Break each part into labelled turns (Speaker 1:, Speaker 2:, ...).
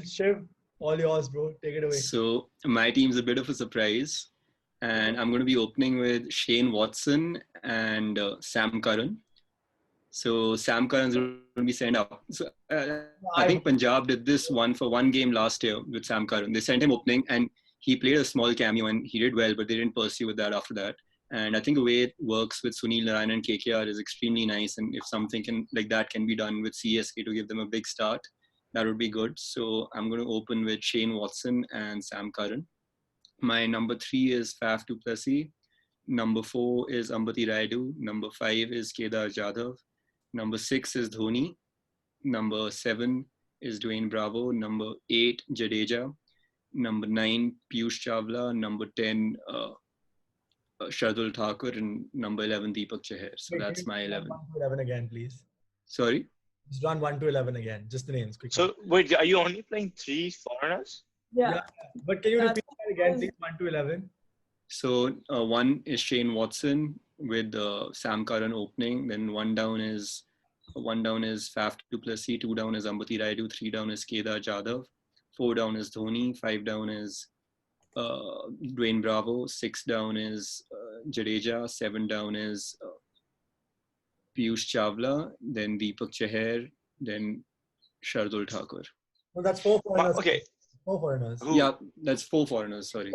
Speaker 1: Shiv, all yours, bro. Take it away.
Speaker 2: So my team's a bit of a surprise, and I'm going to be opening with Shane Watson and Sam Curran. So Sam Curran's going to be sent up. So I think Punjab did this for one game last year with Sam Curran. They sent him opening, and he played a small cameo, and he did well, but they didn't pursue with that after that. And I think the way it works with Sunil Narine and KKR is extremely nice. And if something like that can be done with CSK to give them a big start, that would be good. So I'm going to open with Shane Watson and Sam Curran. My number 3 is Faf du Plessis. Number 4 is Ambati Rayudu. Number 5 is Kedar Jadhav. Number 6 is Dhoni. Number 7 is Dwayne Bravo. Number 8, Jadeja. Number 9, Piyush Chawla. Number 10, Shardul Thakur. And number 11, Deepak Chahar. So that's my 11.
Speaker 1: 1 to 11 again, please.
Speaker 2: Sorry?
Speaker 1: Just run 1 to 11 again. Just the names quickly.
Speaker 3: So, wait, are you only playing 3 foreigners?
Speaker 1: Yeah. But can you repeat that again, please? 1 to 11.
Speaker 2: So 1 is Shane Watson with Sam Curran opening. Then 1 down is Faf du Plessis. 2 down is Ambati Rayudu. 3 down is Kedar Jadhav. 4 down is Dhoni. 5 down is Dwayne Bravo. 6 down is Jadeja. 7 down is Piyush Chawla. Then Deepak Chahar. Then Shardul Thakur.
Speaker 1: Well, that's 4 foreigners.
Speaker 3: Okay.
Speaker 1: 4 foreigners.
Speaker 2: Yeah, that's 4 foreigners. Sorry.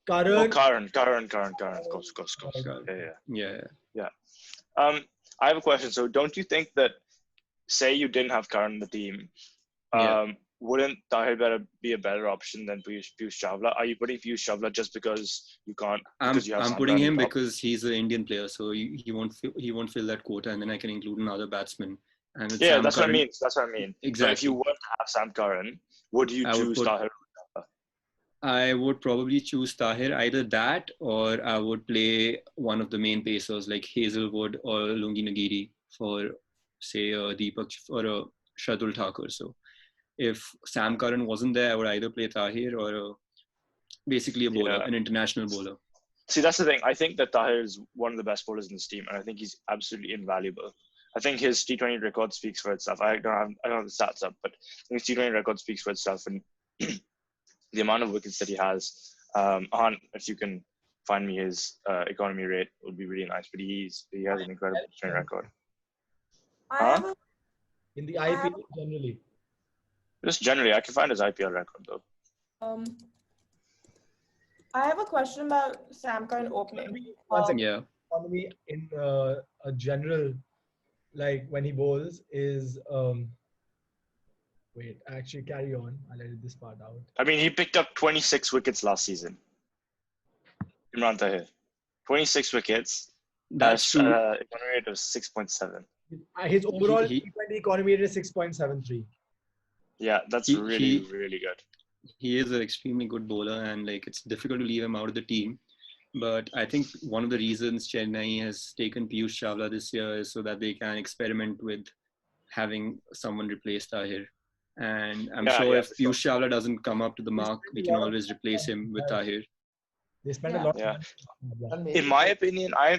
Speaker 1: Curran.
Speaker 3: Oh, Curran. Of course. Yeah. I have a question. So, don't you think that, say you didn't have Curran in the team, wouldn't Tahir be a better option than Piyush Chawla? Are you putting Piyush Chawla just because you can't?
Speaker 2: I'm putting him because he's an Indian player, so he won't fill that quota, and then I can include another batsman. And
Speaker 3: yeah, that's what I mean.
Speaker 2: Exactly.
Speaker 3: So if you were to have Sam Curran, would you choose Tahir?
Speaker 2: I would probably choose Tahir, either that or I would play one of the main pacers like Hazelwood or Lungi Nagiri for, say, Deepak or Shardul Thakur. So if Sam Curran wasn't there, I would either play Tahir or basically a bowler, an international bowler.
Speaker 3: See, that's the thing. I think that Tahir is one of the best bowlers in this team, and I think he's absolutely invaluable. I think his T20 record speaks for itself. I don't have the stats up, but I think his T20 record speaks for itself, and the amount of wickets that he has. Ahaan, if you can find me his economy rate, it would be really nice. But he has an incredible T20 record.
Speaker 1: In the IPL generally.
Speaker 3: Just generally, I can find his IPL record though.
Speaker 4: I have a question about Sam Curran opening.
Speaker 2: Yeah.
Speaker 1: Economy in a general, like when he bowls, is wait, actually carry on. I'll edit this part out.
Speaker 3: I mean, he picked up 26 wickets last season. Imran Tahir. 26 wickets.
Speaker 2: That's true.
Speaker 3: Economy rate of 6.7.
Speaker 1: His overall T20 economy rate is 6.73.
Speaker 3: Yeah, that's really good.
Speaker 2: He is an extremely good bowler, and like it's difficult to leave him out of the team. But I think one of the reasons Chennai has taken Piyush Chawla this year is so that they can experiment with having someone replace Tahir. And I'm sure if Piyush Chawla doesn't come up to the mark, we can always replace him with Tahir.
Speaker 1: They spend a lot.
Speaker 3: Yeah. In my opinion, I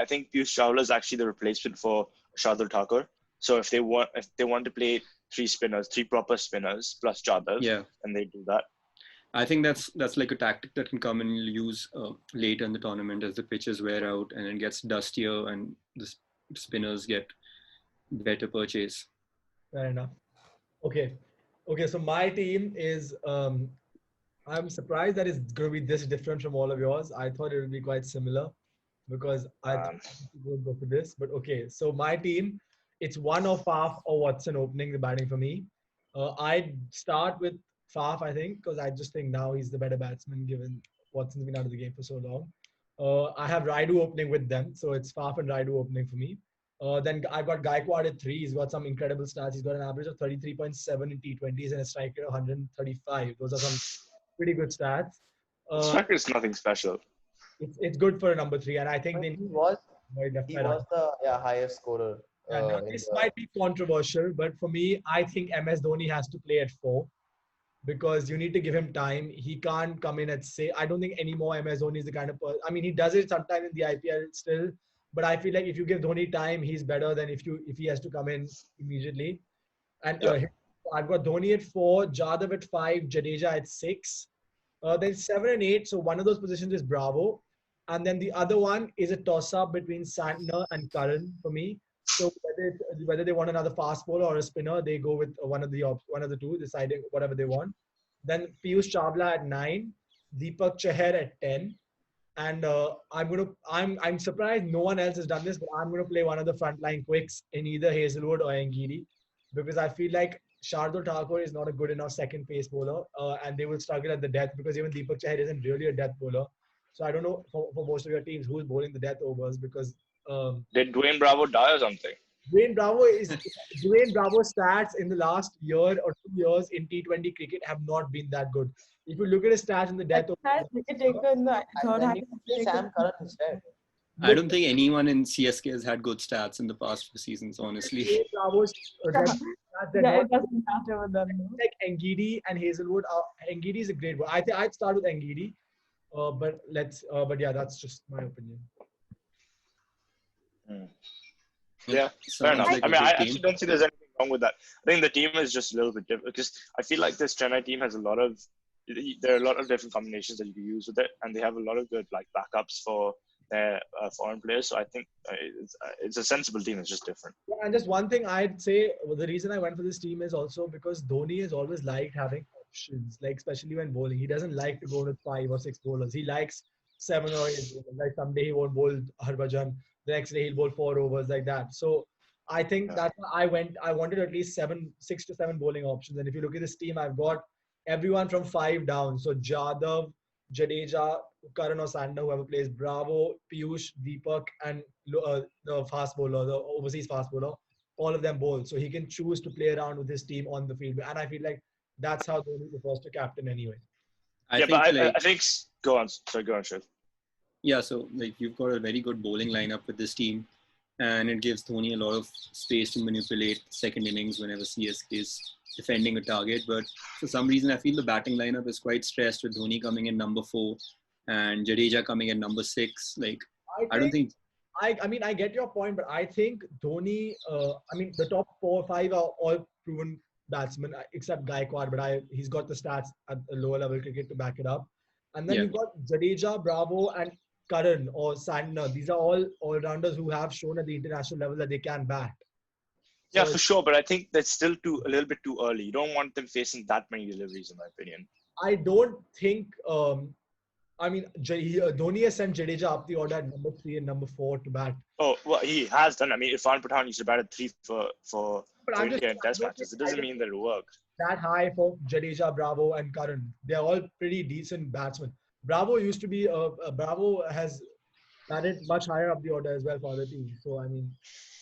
Speaker 3: think Piyush Chawla is actually the replacement for Shardul Thakur. So if they want to play 3 proper spinners plus Jadhav, and they do that.
Speaker 2: I think that's like a tactic that can come and use later in the tournament as the pitches wear out and it gets dustier and the spinners get better purchase.
Speaker 1: Fair enough. Okay. So my team is. I'm surprised that it's going to be this different from all of yours. I thought it would be quite similar because I thought would go for this. But okay, so my team, it's one of Faf or Watson opening the batting for me. I'd start with Faf, I think, because I just think now he's the better batsman given Watson's been out of the game for so long. I have Rayudu opening with them, so it's Faf and Rayudu opening for me. Then I've got Gaikwad at 3. He's got some incredible stats. He's got an average of 33.7 in T20s and a strike rate of 135. Those are some pretty good stats.
Speaker 3: Strike rate is nothing special.
Speaker 1: It's good for a number 3, and I think
Speaker 5: he was the highest scorer.
Speaker 1: Now this might be controversial, but for me, I think MS Dhoni has to play at 4 because you need to give him time. He can't come in at say. I don't think anymore MS Dhoni is the kind of person. I mean, he does it sometimes in the IPL still, but I feel like if you give Dhoni time, he's better than if he has to come in immediately. And I've got Dhoni at 4, Jadhav at 5, Jadeja at 6. Then 7 and 8. So one of those positions is Bravo. And then the other one is a toss-up between Santner and Curran for me. So whether they want another fast bowler or a spinner, they go with one of the two, deciding whatever they want. Then Piyush Chawla at 9, Deepak Chahar at 10, and I'm surprised no one else has done this, but I'm gonna play one of the frontline quicks in either Hazelwood or Angidi, because I feel like Shardul Thakur is not a good enough second pace bowler, and they will struggle at the death because even Deepak Chahar isn't really a death bowler. So I don't know for most of your teams who's bowling the death overs because
Speaker 3: Did Dwayne Bravo die or something?
Speaker 1: Dwayne Bravo's stats in the last year or 2 years in T20 cricket have not been that good. If you look at his stats in the death
Speaker 4: Has wicket taker in the third
Speaker 5: Then
Speaker 4: hat.
Speaker 5: you can say Sam Curran instead.
Speaker 2: I don't think anyone in CSK has had good stats in the past few seasons, honestly.
Speaker 1: Dwayne Bravo's stats
Speaker 4: Yeah, it doesn't matter with them. No?
Speaker 1: like Angidi and Hazelwood. Angidi is a great one. I think I'd start with Angidi, but yeah, that's just my opinion.
Speaker 3: Yeah, fair enough. I mean, I actually don't think there's anything wrong with that. I think the team is just a little bit different because I feel like this Chennai team has there are a lot of different combinations that you can use with it, and they have a lot of good like backups for their foreign players. So I think it's a sensible team. It's just different.
Speaker 1: Yeah, and just one thing I'd say, the reason I went for this team is also because Dhoni has always liked having options, like especially when bowling. He doesn't like to go with 5 or 6 bowlers. He likes 7 or 8 bowlers. Like someday he won't bowl Harbhajan, the next day he'll bowl 4 overs like that. So I think that's why I wanted at least 6 to 7 bowling options. And if you look at this team, I've got everyone from 5 down. So Jadhav, Jadeja, Curran or Santner, whoever plays, Bravo, Piyush, Deepak, and the fast bowler, the overseas fast bowler, all of them bowl. So he can choose to play around with his team on the field. And I feel like that's how Dhoni prefers to captain anyway.
Speaker 2: I
Speaker 3: think go on. Sorry, go on, Shiv.
Speaker 2: Yeah, so like you've got a very good bowling lineup with this team, and it gives Dhoni a lot of space to manipulate second innings whenever CSK is defending a target. But for some reason, I feel the batting lineup is quite stressed with Dhoni coming in number 4 and Jadeja coming in number 6. Like, I don't think.
Speaker 1: I mean, I get your point, but I think Dhoni. The top 4 or 5 are all proven batsmen except Gaikwad, but he's got the stats at the lower level cricket to back it up. And then you've got Jadeja, Bravo, and Curran or Santner. These are all all-rounders who have shown at the international level that they can bat.
Speaker 3: Yeah, for sure. But I think that's still a little bit too early. You don't want them facing that many deliveries, in my opinion.
Speaker 1: I don't think. Dhoni has sent Jadeja up the order at number 3 and number 4 to bat.
Speaker 3: Oh, well, he has done. I mean, Irfan Pathan used to bat at 3 for India in Test matches. It doesn't mean that it'll work.
Speaker 1: That high for Jadeja, Bravo, and Curran. They're all pretty decent batsmen. Bravo used to be Bravo has batted much higher up the order as well for other teams. So I mean,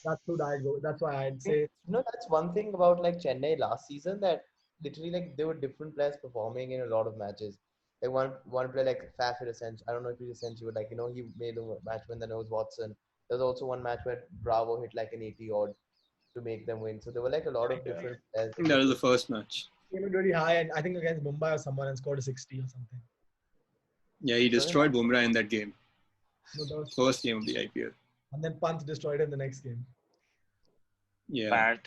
Speaker 1: that's who I'd go. That's why I'd say.
Speaker 5: That's one thing about like Chennai last season, that literally like there were different players performing in a lot of matches. Like one player like Faf hit a century. I don't know if he hit a century, but he made a match when there was Watson. There was also one match where Bravo hit like an 80 odd to make them win. So there were like a lot of different players.
Speaker 2: I think that was the first match.
Speaker 1: Came in really high, and I think against Mumbai or someone, and scored a 60 or something.
Speaker 2: Yeah, he destroyed Bumrah in that game.
Speaker 1: No, that was
Speaker 2: First game of the IPL.
Speaker 1: And then Pant destroyed him the next game.
Speaker 2: Yeah.
Speaker 3: Pant.